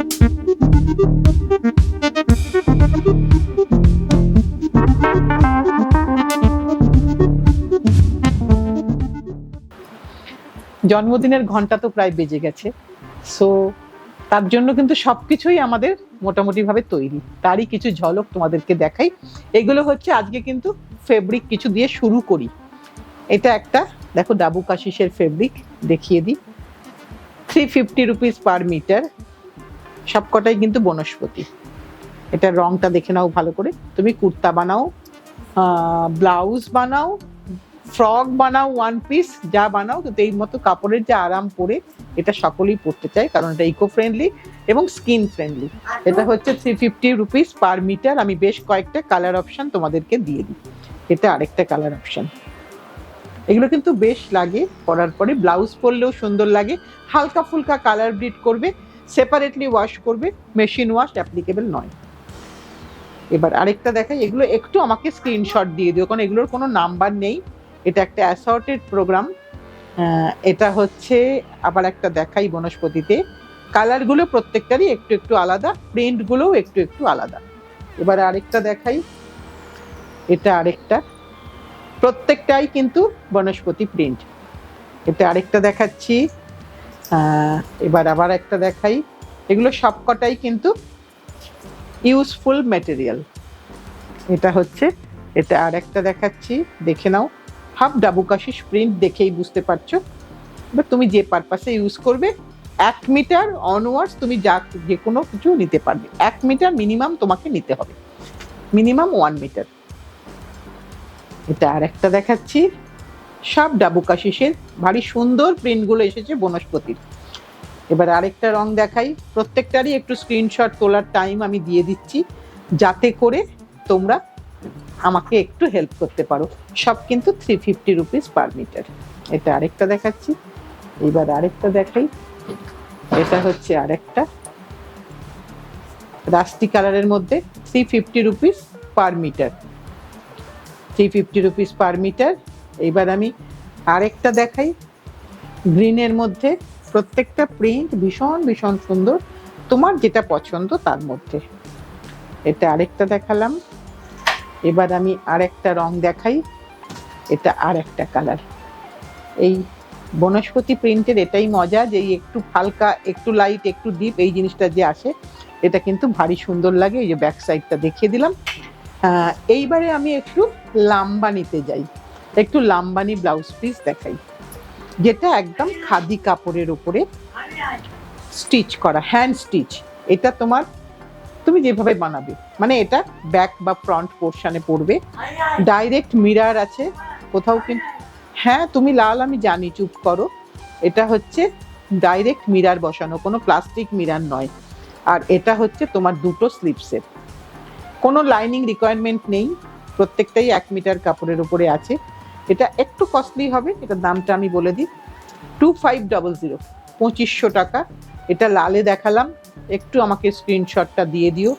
জন্মদিনের ঘন্টা তো প্রায় বেজে গেছে, সো তার জন্য কিন্তু সবকিছুই আমাদের মোটামুটি ভাবে তৈরি, তারই কিছু ঝলক তোমাদেরকে দেখাই। এগুলো হচ্ছে আজকে কিন্তু ফেব্রিক কিছু দিয়ে শুরু করি। এটা একটা দেখো ডাবু কাশিসের ফেব্রিক, দেখিয়ে দিই, 350 রুপিস পার মিটার, সবকটাই কিন্তু বনস্পতি। এটা রংটা দেখে নাও ভালো করে, তুমি কুর্তা বানাও, ব্লাউজ বানাও, ফ্রক বানাও, ওয়ান পিস যা বানাও, কিন্তু এই মতো কাপড়ের যে আরাম পরে এটা সকলেই পরতে চায়, কারণ এটা ইকো ফ্রেন্ডলি এবং স্কিন ফ্রেন্ডলি। এটা হচ্ছে 350 রুপিস পার মিটার। আমি বেশ কয়েকটা কালার অপশন তোমাদেরকে দিয়ে দিই। এটা আরেকটা কালার অপশন। এগুলো কিন্তু বেশ লাগে পরার পরে, ব্লাউজ পরলেও সুন্দর লাগে। হালকা ফুলকা কালার ব্লিড করবে, সেপারেটলি ওয়াশ করবে, মেশিন ওয়াশ অ্যাপ্লিকেবল নয়। এবার আরেকটা দেখাই, এগুলো একটু আমাকে স্ক্রিনশট দিয়ে দিও, কারণ এগুলোর কোনো নাম্বার নেই। এটা একটা অ্যাসর্টেড প্রোগ্রাম। এটা হচ্ছে আবার একটা দেখাই বনস্পতিতে, কালারগুলো প্রত্যেকটারই একটু একটু আলাদা, প্রিন্টগুলোও একটু একটু আলাদা। এবার আরেকটা দেখাই, এটা আরেকটা, প্রত্যেকটাই কিন্তু বনস্পতি প্রিন্ট। এটা আরেকটা দেখাচ্ছি, এবার আবার একটা দেখাই, এগুলো সবকটাই কিন্তু ইউজফুল ম্যাটেরিয়াল। এটা হচ্ছে, এটা আরেকটা দেখাচ্ছি, দেখে নাও, হাফ ডাবু কাশিস প্রিন্ট, দেখেই বুঝতে পারছো। এবার তুমি যে পারপাসে ইউজ করবে, 1 মিটার অনওয়ার্ডস তুমি যে কোনো কিছু নিতে পারবে। 1 মিটার মিনিমাম তোমাকে নিতে হবে, মিনিমাম 1 মিটার। এটা আরেকটা দেখাচ্ছি, সব ডাবু কাশিসের, ভারী সুন্দর প্রিন্টগুলো এসেছে বনস্পতির। এবার আরেকটা রং দেখাই, প্রত্যেকটারই একটু স্ক্রিনশট তোলার টাইম আমি দিয়ে দিচ্ছি, যাতে করে তোমরা আমাকে একটু হেল্প করতে পারো। সব কিন্তু 350 রুপিস পার মিটার। এটা আরেকটা দেখাচ্ছি, এবার আরেকটা দেখাই, এটা হচ্ছে আরেকটা রাস্টি কালারের মধ্যে, 350 rupees per metre, 350 rupees per metre. এইবার আমি আরেকটা দেখাই গ্রিনের মধ্যে, প্রত্যেকটা প্রিন্ট ভীষণ ভীষণ সুন্দর, তোমার যেটা পছন্দ তার মধ্যে। এটা আরেকটা দেখালাম। এবার আমি আরেকটা রং দেখাই, এটা আরেকটা কালার। এই বনস্পতি প্রিন্টের এটাই মজা, যে একটু হালকা, একটু লাইট, একটু ডিপ, এই জিনিসটা যে আসে, এটা কিন্তু ভারী সুন্দর লাগে। এই যে ব্যাক সাইডটা দেখিয়ে দিলাম। এইবারে আমি একটু লাম্বানিতে যাই, একটু লাম্বানি ব্লাউজ পিস দেখাই, যেটা একদম খাদি কাপড়ের উপরে স্টিচ করা, হ্যান্ড স্টিচ। এটা তোমার, তুমি যেভাবে বানাবে, মানে এটা ব্যাক বা ফ্রন্ট পোর্শনে পড়বে, ডাইরেক্ট মিরার আছে কোথাও, কিন্তু হ্যাঁ তুমি লাল, আমি জানি, চুপ করো। এটা হচ্ছে ডাইরেক্ট মিরার বসানো, কোনো প্লাস্টিক মিরার নয়। আর এটা হচ্ছে তোমার দুটো স্লিপসের, কোনো লাইনিং রিকোয়ারমেন্ট নেই, প্রত্যেকটাই 1 মিটার কাপড়ের উপরে আছে। এটা একটু কস্টলি হবে, এটার দামটা আমি বলে দিই, 2500, 2500 টাকা। এটা লালে দেখালাম, একটু আমাকে স্ক্রিনশটটা দিয়ে দিও।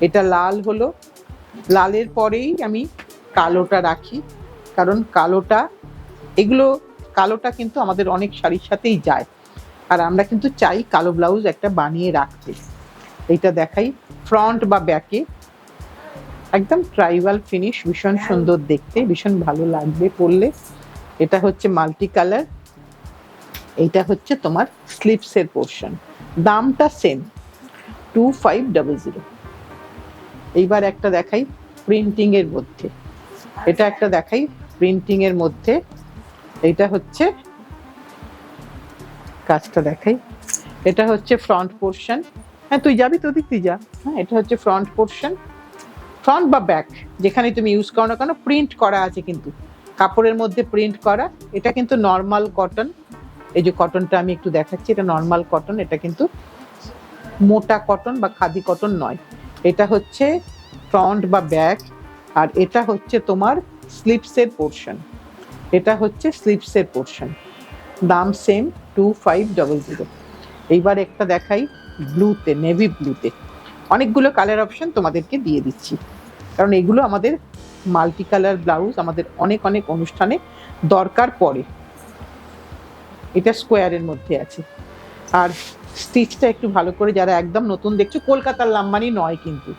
এটা লাল হলো, লালের পরেই আমি কালোটা রাখি, কারণ কালোটা, এগুলো কালোটা কিন্তু আমাদের অনেক শাড়ির সাথেই যায়, আর আমরা কিন্তু চাই কালো ব্লাউজ একটা বানিয়ে রাখতে। এইটা দেখাই, ফ্রন্ট বা ব্যাকে একদম ট্রাইবাল ফিনিশ, ভীষণ সুন্দর দেখতে, ভীষণ ভালো লাগবে পরলে। এটা হচ্ছে মাল্টি কালার, এইটা হচ্ছে তোমার স্লিপসের পোর্শন, দামটা সেম, 2500। এইবার একটা দেখাই প্রিন্টিং এর মধ্যে, এটা একটা দেখাই প্রিন্টিং এর মধ্যে, এইটা হচ্ছে কাজটা দেখাই, এটা হচ্ছে ফ্রন্ট পোর্শন। হ্যাঁ তুই যাবি তো, তুই যা। হ্যাঁ এটা হচ্ছে ফ্রন্ট পোর্শন, ফ্রন্ট বা ব্যাক যেখানে তুমি ইউজ করো না কেন, প্রিন্ট করা আছে কিন্তু কাপড়ের মধ্যে, প্রিন্ট করা। এটা কিন্তু নর্মাল কটন, এই যে কটনটা আমি একটু দেখাচ্ছি, এটা নর্মাল কটন, এটা কিন্তু মোটা কটন বা খাদি কটন নয়। এটা হচ্ছে ফ্রন্ট বা ব্যাক, আর এটা হচ্ছে তোমার স্লিপসের পোর্শন, এটা হচ্ছে স্লিপসের পোর্শন, দাম সেম 2500। এইবার একটা দেখাই ব্লুতে, নেভি ব্লুতে, অনেকগুলো কালার অপশন তোমাদেরকে দিয়ে দিচ্ছি, কারণ এগুলো আমাদের মাল্টি কালার ব্লাউজ আমাদের অনেক অনেক অনুষ্ঠানে দরকার পড়ে। এটা স্কোয়ারের মধ্যে আছে, আর স্টিচটা একটু ভালো করে, যারা একদম নতুন দেখছো, কলকাতার লাম্বানি নয় কিন্তু,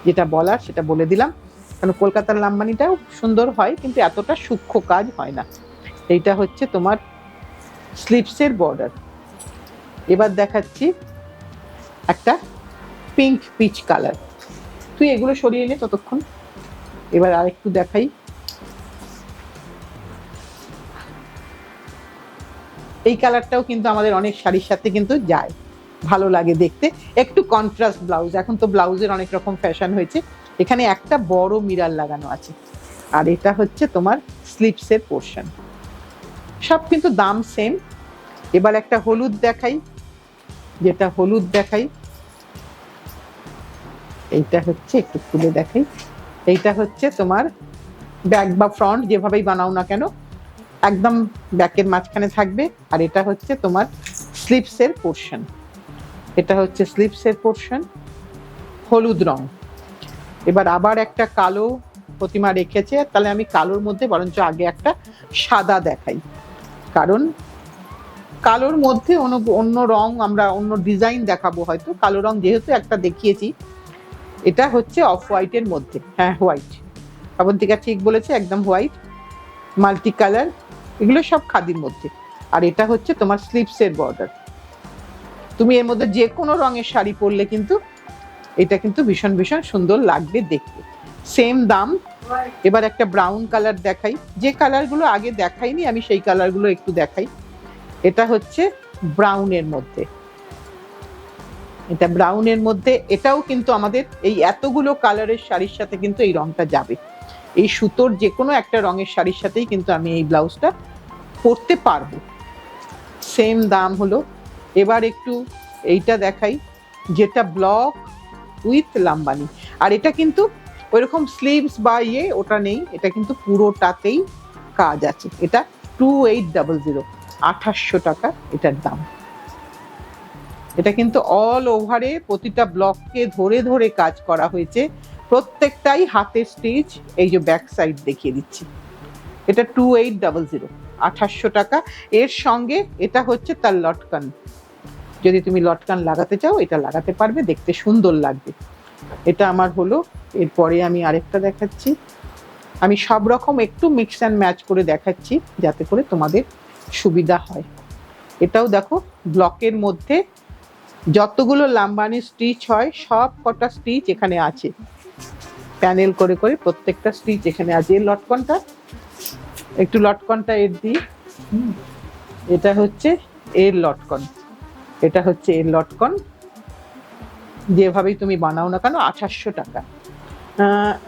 যেটা বলার সেটা বলে দিলাম, কারণ কলকাতার লাম্বানিটাও সুন্দর হয় কিন্তু এতটা সূক্ষ্ম কাজ হয় না। এইটা হচ্ছে তোমার স্লিভসের বর্ডার। এবার দেখাচ্ছি একটা পিঙ্ক পিচ কালার। তুই এগুলো সরিয়ে নে ততক্ষণ। এবার আরেকটু দেখাই। এই কালারটাও কিন্তু আমাদের অনেক শাড়ির সাথে কিন্তু যায়, ভালো লাগে দেখতে। একটু কন্ট্রাস্ট ব্লাউজ, এখন তো ব্লাউজের অনেক রকম ফ্যাশন হয়েছে। এখানে একটা বড় মিরর লাগানো আছে। আর এটা হচ্ছে তোমার স্লিভসের পোর্শন। সব কিন্তু দাম সেম। এবার একটা হলুদ দেখাই, যেটা হলুদ দেখাই, এইটা হচ্ছে একটু খুলে দেখাই। এইটা হচ্ছে তোমার ব্যাক বা ফ্রন্ট যেভাবেই বানাও না কেন, একদম ব্যাকের মাঝখানে থাকবে। আর এটা হচ্ছে তোমার স্লিভসের পোর্শন। এটা হচ্ছে স্লিভসের পোর্শন, হলুদ রং। এবার আবার একটা কালো প্রতিমা রেখেছে, তাহলে আমি কালোর মধ্যে বরঞ্চ আগে একটা সাদা দেখাই, কারণ কালোর মধ্যে অন্য রং, আমরা অন্য ডিজাইন দেখাবো হয়তো। কালো রং যেহেতু একটা দেখিয়েছি, এটা হচ্ছে অফ হোয়াইটের মধ্যে, হ্যাঁ হোয়াইট, অবন্তিকা ঠিক বলেছে, একদম হোয়াইট, মাল্টি কালার, এগুলো সব খাদির মধ্যে। আর এটা হচ্ছে তোমার স্লিভসের বর্ডার। তুমি এর মধ্যে যে কোনো রঙের শাড়ি পরলে কিন্তু এটা কিন্তু ভীষণ ভীষণ সুন্দর লাগবে দেখতে। সেম দাম। এবার একটা ব্রাউন কালার দেখাই, যে কালারগুলো আগে দেখাইনি আমি সেই কালারগুলো একটু দেখাই। এটা হচ্ছে ব্রাউনের মধ্যে, এটা ব্রাউনের মধ্যে, এটাও কিন্তু আমাদের এই এতগুলো কালারের শাড়ির সাথে কিন্তু এই রংটা যাবে। এই সুতোর যে কোনো একটা রঙের শাড়ির সাথেই কিন্তু আমি এই ব্লাউজটা পরতে পারবো। সেম দাম হলো। এবার একটু এইটা দেখাই, যেটা ব্লক উইথ লাম্বানি। আর এটা কিন্তু ওইরকম স্লিভস বা ওটা নেই, এটা কিন্তু পুরোটাতেই কাজ আছে। এটা 2800, 2800 টাকা এটার দাম। এটা কিন্তু অল ওভারে প্রতিটা ব্লককে ধরে ধরে কাজ করা হয়েছে, প্রত্যেকটাই হাতের স্টিচ। এই যে ব্যাক সাইড দেখিয়ে দিচ্ছি, এটা 2800, 2800 টাকা। এর সঙ্গে এটা হচ্ছে তার লটকান, যদি তুমি লটকান লাগাতে চাও এটা লাগাতে পারবে, দেখতে সুন্দর লাগবে। এটা আমার হলো। এরপরে আমি আরেকটা দেখাচ্ছি। আমি সব রকম একটু মিক্স অ্যান্ড ম্যাচ করে দেখাচ্ছি যাতে করে তোমাদের সুবিধা হয়। এটাও দেখো ব্লকের মধ্যে যতগুলো লাম্বানি স্টিচ হয় সব কটা স্টিচ এখানে আছে, প্যানেল করে করে প্রত্যেকটা স্টিচ এখানে আছে। এর লটকনটা একটু, লটকনটা এর দিই। এটা হচ্ছে এর লটকন, এটা হচ্ছে এর লটকন। যেভাবেই তুমি বানাও না কেন 2800 টাকা।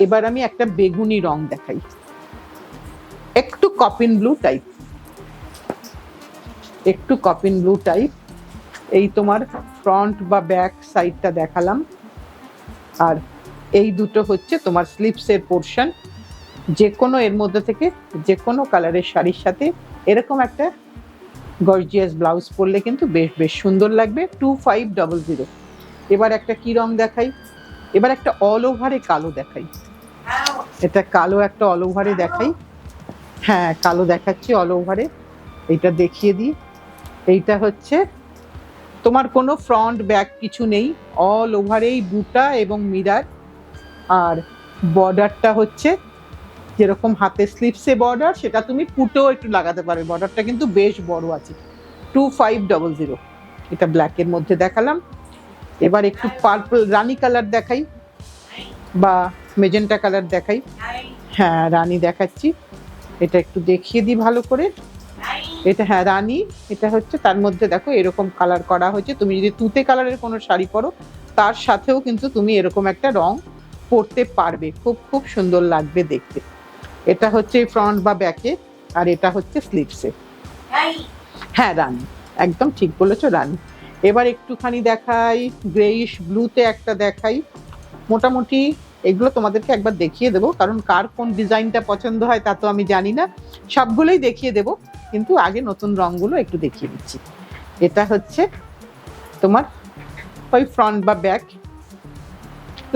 এবার আমি একটা বেগুনি রং দেখাই, একটু কপিন ব্লু টাইপ, একটু কপিন ব্লু টাইপ। এই তোমার ফ্রন্ট বা ব্যাক সাইডটা দেখালাম। আর এই দুটো হচ্ছে তোমার স্লিভসের পোর্শন। যে কোনো এর মধ্যে থেকে যে কোনো কালারের শাড়ির সাথে এরকম একটা গর্জিয়াস ব্লাউজ পরলে কিন্তু বেশ বেশ সুন্দর লাগবে। 2500। এবার একটা কি রং দেখাই, এবার একটা অল ওভারে কালো দেখাই। এটা কালো একটা অল ওভারে দেখাই, হ্যাঁ কালো দেখাচ্ছি অল ওভারে। এইটা দেখিয়ে দিই। এইটা হচ্ছে তোমার কোনো ফ্রন্ট ব্যাক কিছু নেই, অল ওভারেই বুটা এবং মিরার। আর বর্ডারটা হচ্ছে যেরকম হাতে স্লিভসে বর্ডার, সেটা তুমি পুটেও একটু লাগাতে পারবে, বর্ডারটা কিন্তু বেশ বড় আছে। 2500। এটা ব্ল্যাকের মধ্যে দেখালাম। এবার একটু পার্পল রানি কালার দেখাই বা মেজেন্টা কালার দেখাই। হ্যাঁ রানি দেখাচ্ছি, এটা একটু দেখিয়ে দিই ভালো করে। এটা হ্যাঁ রানি, এটা হচ্ছে তার মধ্যে দেখো এরকম কালার করা হয়েছে। তুমি যদি তুতে কালারের কোনো শাড়ি পরো তার সাথেও কিন্তু তুমি এরকম একটা রং পরতে পারবে, খুব খুব সুন্দর লাগবে দেখতে। এটা হচ্ছে ফ্রন্ট বা ব্যাকে, আর এটা হচ্ছে স্লিভসে। হ্যাঁ রানি, একদম ঠিক বলেছো রানি। এবার একটুখানি দেখাই গ্রেইশ ব্লুতে একটা দেখাই। মোটামুটি এগুলো তোমাদেরকে একবার দেখিয়ে দেবো, কারণ কার কোন ডিজাইনটা পছন্দ হয় তা তো আমি জানি না, সবগুলোই দেখিয়ে দেবো, কিন্তু আগে নতুন রঙগুলো একটু দেখিয়ে দিচ্ছি। এটা হচ্ছে তোমার ওই ফ্রন্ট বা ব্যাক,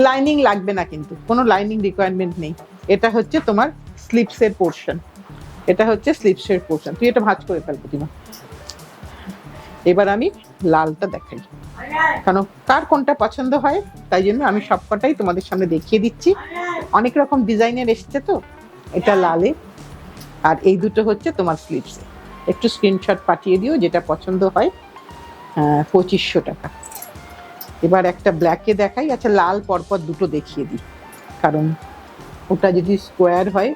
লাইনিং লাগবে না কিন্তু, কোনো লাইনিং রিকোয়ারমেন্ট নেই। এটা হচ্ছে তোমার স্লিভসের পোর্শন, এটা হচ্ছে স্লিভসের পোর্শন। তুই এটা ভাঁজ করে ফেল প্রতিমা। এবার আমি লালটা দেখাই, কারণ কার কোনটা পছন্দ হয়, তাই জন্য আমি সবকটাই তোমাদের সামনে দেখিয়ে দিচ্ছি। অনেক রকম ডিজাইনের এসছে তো, এটা লালে, আর এই দুটো হচ্ছে তোমার স্লিভসে। একটু স্ক্রিনশট পাঠিয়ে দিও যেটা পছন্দ হয়। 2500 টাকা। এবার একটা ব্ল্যাকে দেখাই। আচ্ছা, লাল পরপর দুটো দেখিয়ে দিই, কারণ ওটা যদি স্কোয়ার হয়,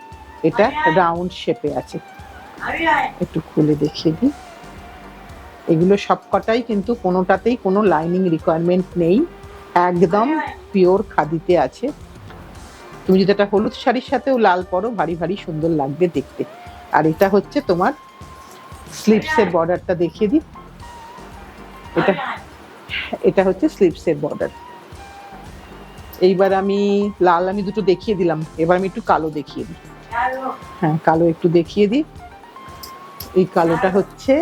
এটা রাউন্ড শেপে আছে। একটু খুলে দেখিয়ে দিই। এগুলো সবকটাই কিন্তু কোনোটাতেই কোনো লাইনিং রিকোয়ারমেন্ট নেই, একদম পিওর খাদিতে আছে। তুমি যদি একটা হলুদ শাড়ির সাথেও লাল পরো, ভারী ভারী সুন্দর লাগবে দেখতে। আর এটা হচ্ছে তোমার স্লিভসের বর্ডারটা দেখিয়ে দিই। এটা হচ্ছে স্লিভসের বর্ডার। এইবার আমি লাল আমি দুটো দেখিয়ে দিলাম, এবার আমি একটু কালো দেখিয়ে দিই। হ্যাঁ, কালো একটু দেখিয়ে দিই। এই কালোটা হচ্ছে,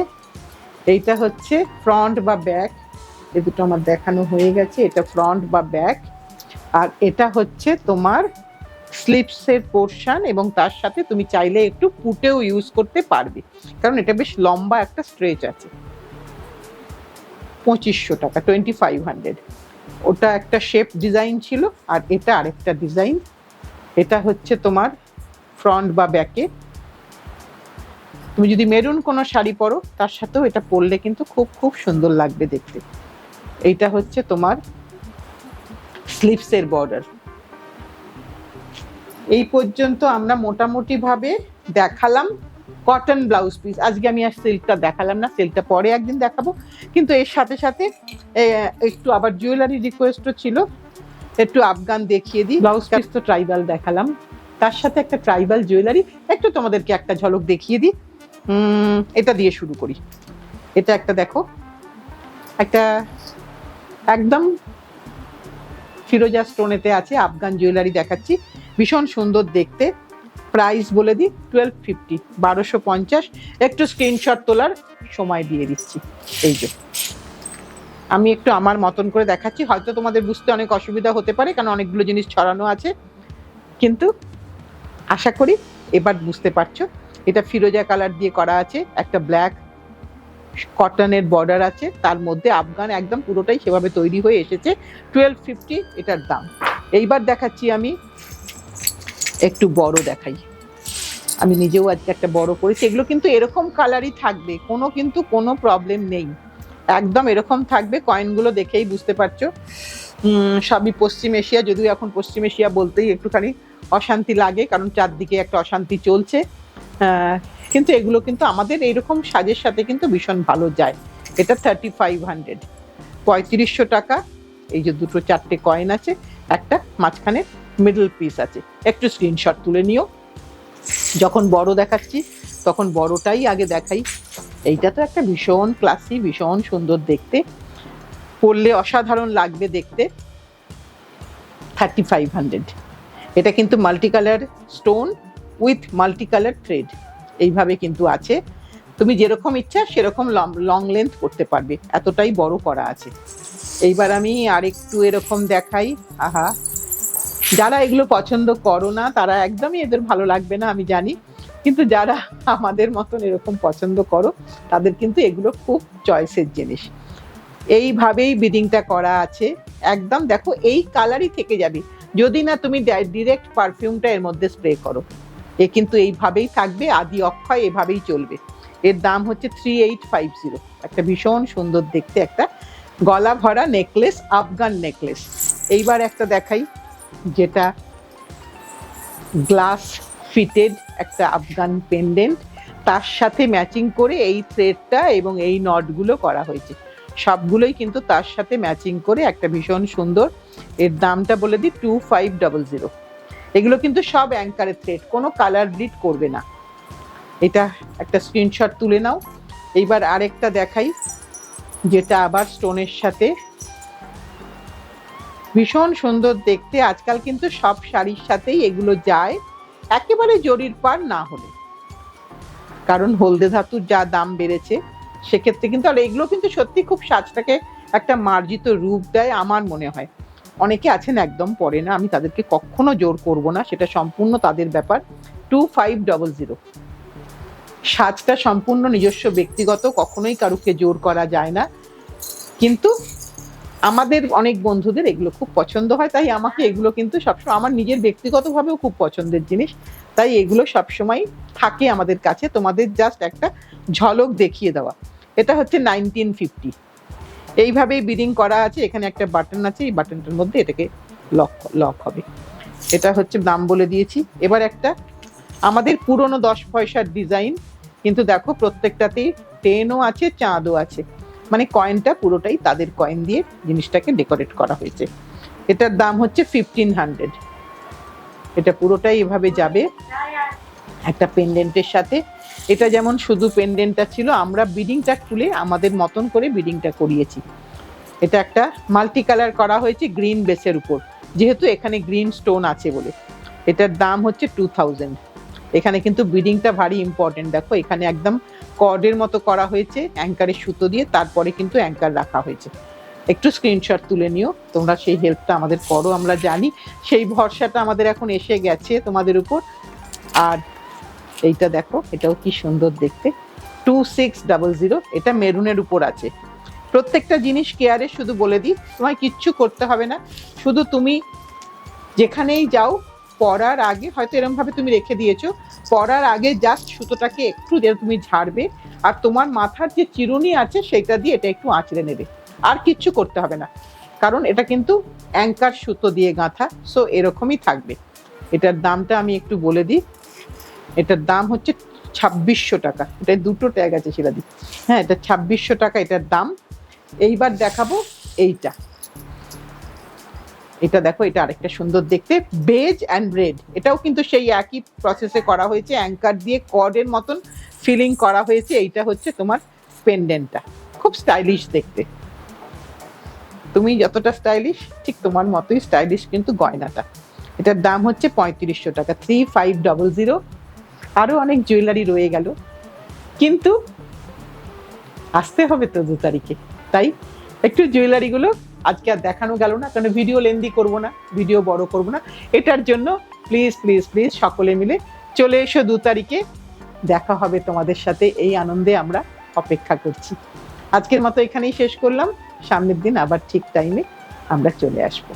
এইটা হচ্ছে ফ্রন্ট বা ব্যাক, এই দুটো আমার দেখানো হয়ে গেছে। এটা ফ্রন্ট বা ব্যাক, আর এটা হচ্ছে তোমার স্লিভসের পোর্শন, এবং তার সাথে তুমি চাইলে একটু পুটেও ইউজ করতে পারবে, কারণ এটা বেশ লম্বা একটা স্ট্রেচ আছে। 2500 টাকা, 2500। ওটা একটা শেপ ডিজাইন ছিল, আর এটা আরেকটা ডিজাইন। এটা হচ্ছে তোমার ফ্রন্ট বা ব্যাকে। তুমি যদি মেরুন কোনো শাড়ি পরো, তার সাথেও এটা পরলে কিন্তু খুব খুব সুন্দর লাগবে দেখতে। এইটা হচ্ছে তোমার স্লিভসের বর্ডার। এই পর্যন্ত আমরা মোটামুটি ভাবে দেখালাম কটন ব্লাউজ পিস। আজকে আমি আর সিল্কটা দেখালাম না, সিল্কটা পরে একদিন দেখাবো। কিন্তু এর সাথে সাথে একটু আবার জুয়েলারি রিকোয়েস্টও ছিল, একটু আফগান দেখিয়ে দিই। ব্লাউজ পিস তো ট্রাইবাল দেখালাম, তার সাথে একটা ট্রাইবাল জুয়েলারি একটু তোমাদেরকে একটা ঝলক দেখিয়ে দিই। এটা দিয়ে শুরু করি। এটা একটা দেখো, একটা একদম ফিরোজা স্টোনেতে আছে আফগান জুয়েলারি দেখাচ্ছি, ভীষণ সুন্দর দেখতে। প্রাইস বলে দিই 1250, 1250। একটু স্ক্রিনশট তোলার সময় দিয়ে দিচ্ছি। এই যে আমি একটু আমার মতন করে দেখাচ্ছি, হয়তো তোমাদের বুঝতে অনেক অসুবিধা হতে পারে, কারণ অনেকগুলো জিনিস ছড়ানো আছে, কিন্তু আশা করি এবার বুঝতে পারছো। এটা ফিরোজা কালার দিয়ে করা আছে, একটা ব্ল্যাক কটনের বর্ডার আছে, তার মধ্যে আফগান একদম পুরোটাই সেভাবে তৈরি হয়ে এসেছে। 1250 এটার দাম। এইবার দেখাচ্ছি আমি একটু বড় দেখাই। আমি নিজেও আজকে একটা বড় করেছি। এগুলো কিন্তু এরকম কালারই থাকবে, কোনো প্রবলেম নেই, একদম এরকম থাকবে। কয়েনগুলো দেখেই বুঝতে পারছো সবই পশ্চিম এশিয়া, যদিও এখন পশ্চিম এশিয়া বলতেই একটুখানি অশান্তি লাগে, কারণ চারদিকে একটা অশান্তি চলছে। কিন্তু এগুলো কিন্তু আমাদের এইরকম সাজের সাথে কিন্তু ভীষণ ভালো যায়। এটা 3500, 3500 টাকা। এই যে দুটো চারটে কয়েন আছে, একটা মাঝখানে মিডল পিস আছে। একটু স্ক্রিনশট তুলে নিও। যখন বড় দেখাচ্ছি তখন বড়টাই আগে দেখাই। এইটা তো একটা ভীষণ ক্লাসি, ভীষণ সুন্দর দেখতে, পরলে অসাধারণ লাগবে দেখতে। 3500। এটা কিন্তু multi colour stone with multi colour thread, এইভাবে কিন্তু আছে। তুমি যেরকম ইচ্ছা সেরকম লং লেন্থ করতে পারবে, এতটাই বড় করা আছে। এইবার আমি আরেকটু এরকম দেখাই। আহা, যারা এগুলো পছন্দ করো না তারা একদমই এদের ভালো লাগবে না আমি জানি, কিন্তু যারা আমাদের মতন এরকম পছন্দ করো তাদের কিন্তু এগুলো খুব চয়েসের জিনিস। এইভাবেই বিডিংটা করা আছে, একদম দেখো এই কালারই থেকে যাবে যদি না তুমি ডিরেক্ট পারফিউমটা এর মধ্যে স্প্রে করো। এ কিন্তু এইভাবেই থাকবে, আদি অক্ষয় এভাবেই চলবে। এর দাম হচ্ছে 3850। একটা ভীষণ সুন্দর দেখতে একটা গলা ভরা নেকলেস, আফগান নেকলেস। এইবার একটা দেখাই, যেটা গ্লাস ফিটেড একটা আফগান পেন্ডেন্ট, তার সাথে ম্যাচিং করে এই থ্রেডটা এবং এই নটগুলো করা হয়েছে। সবগুলোই কিন্তু তার সাথে ম্যাচিং করে একটা ভীষণ সুন্দর। এর দামটা বলে দিই 2500। এগুলো কিন্তু সব অ্যাঙ্কারের থ্রেড, কোনো কালার ব্লিড করবে না। এটা একটা স্ক্রিনশট তুলে নাও। এইবার আরেকটা দেখাই, যেটা আবার স্টোনের সাথে ভীষণ সুন্দর দেখতে। আজকাল কিন্তু সব শাড়ির সাথেই এগুলো যায়, একেবারে জরির পার না হলে, কারণ হলদে ধাতুর যা দাম বেড়েছে সেক্ষেত্রে কিন্তু। আর এগুলো কিন্তু সত্যি খুব সাজটাকে একটা মার্জিত রূপ দেয় আমার মনে হয়। অনেকে আছেন একদম পরে না, আমি তাদেরকে কখনো জোর করব না, সেটা সম্পূর্ণ তাদের ব্যাপার। 2500। সাজটা সম্পূর্ণ নিজস্ব ব্যক্তিগত, কখনোই কারুকে জোর করা যায় না। কিন্তু আমাদের অনেক বন্ধুদের এগুলো খুব পছন্দ হয়, তাই আমাকে এগুলো কিন্তু সবসময় আমার নিজের ব্যক্তিগতভাবেও খুব পছন্দের জিনিস, তাই এগুলো সবসময় থাকে আমাদের কাছে, তোমাদের জাস্ট একটা ঝলক দেখিয়ে দেওয়া। এটা হচ্ছে 1950, এইভাবেই বিডিং করা আছে, এখানে একটা বাটন আছে, এই বাটনটার মধ্যে এটাকে লক হবে। এটা হচ্ছে দাম বলে দিয়েছি। এবার একটা আমাদের পুরনো 10 পয়সার ডিজাইন, কিন্তু দেখো প্রত্যেকটাতেই টেনও আছে, চাঁদও আছে, মানে কয়েনটা পুরোটাই তাদের কয়েন দিয়ে জিনিসটাকে ডেকোরেট করা হয়েছে। এটার দাম হচ্ছে 1500। এটা পুরোটাই এভাবে যাবে একটা পেন্ডেন্টের সাথে। এটা যেমন শুধু পেন্ডেন্টটা ছিল, আমরা বিডিংটা খুলে আমাদের মতন করে বিডিংটা করিয়েছি। এটা একটা মাল্টি কালার করা হয়েছে গ্রিন বেসের উপর, যেহেতু এখানে গ্রিন স্টোন আছে বলে। এটার দাম হচ্ছে 2000। এখানে কিন্তু বিডিংটা ভারী ইম্পর্টেন্ট, দেখো এখানে একদম কর্ডের মতো করা হয়েছে অ্যাঙ্কারের সুতো দিয়ে, তারপরে কিন্তু অ্যাঙ্কার রাখা হয়েছে। একটু স্ক্রিনশট তুলে নিও, তোমরা সেই হেল্পটা আমাদের করো, আমরা জানি সেই ভরসাটা আমাদের এখন এসে গেছে তোমাদের উপর। আর এইটা দেখো, এটাও কি সুন্দর দেখতে, 2600, এটা মেরুনের উপর আছে। প্রত্যেকটা জিনিস কেয়ারে, শুধু বলে দিই তোমায় কিচ্ছু করতে হবে না, শুধু তুমি যেখানেই যাও পরার আগে হয়তো এরকম ভাবে তুমি রেখে দিয়েছো, পরার আগে জাস্ট সুতোটাকে একটু তুমি ঝাড়বে, আর তোমার মাথার যে চিরুনি আছে সেটা দিয়ে এটা একটু আঁচড়ে নেবে, আর কিচ্ছু করতে হবে না, কারণ এটা কিন্তু অ্যাঙ্কার সুতো দিয়ে গাঁথা, সো এরকমই থাকবে। এটার দামটা আমি একটু বলে দিই, এটার দাম হচ্ছে 2600 টাকা। এটা দুটো ট্যাগ আছে সেটা দিই, হ্যাঁ এটা 2600 টাকা এটার দাম। এইবার দেখাবো এইটা, এটা দেখো, এটা আরেকটা সুন্দর দেখতে, বেজ অ্যান্ড রেড। এটাও কিন্তু সেই একই প্রসেসে করা হয়েছে, অ্যাঙ্কার দিয়ে কর্ডের মতন ফিলিং করা হয়েছে। এইটা হচ্ছে তোমার পেন্ডেন্টটা, খুব স্টাইলিশ দেখতে, তুমি যতটা স্টাইলিশ ঠিক তোমার মতোই স্টাইলিশ কিন্তু গয়নাটা। এটার দাম হচ্ছে 3500 টাকা, 3500। আরো অনেক জুয়েলারি রয়ে গেল, কিন্তু আসতে হবে তো 2 তারিখে, তাই একটু জুয়েলারিগুলো আজকে আর দেখানো গেল না, কারণ ভিডিও লেন্দি করবো না, ভিডিও বড় করবো না। এটার জন্য প্লিজ প্লিজ প্লিজ সকলে মিলে চলে এসো 2 তারিখে, দেখা হবে তোমাদের সাথে, এই আনন্দে আমরা অপেক্ষা করছি। আজকের মতো এখানেই শেষ করলাম, সামনের দিন আবার ঠিক টাইমে আমরা চলে আসবো।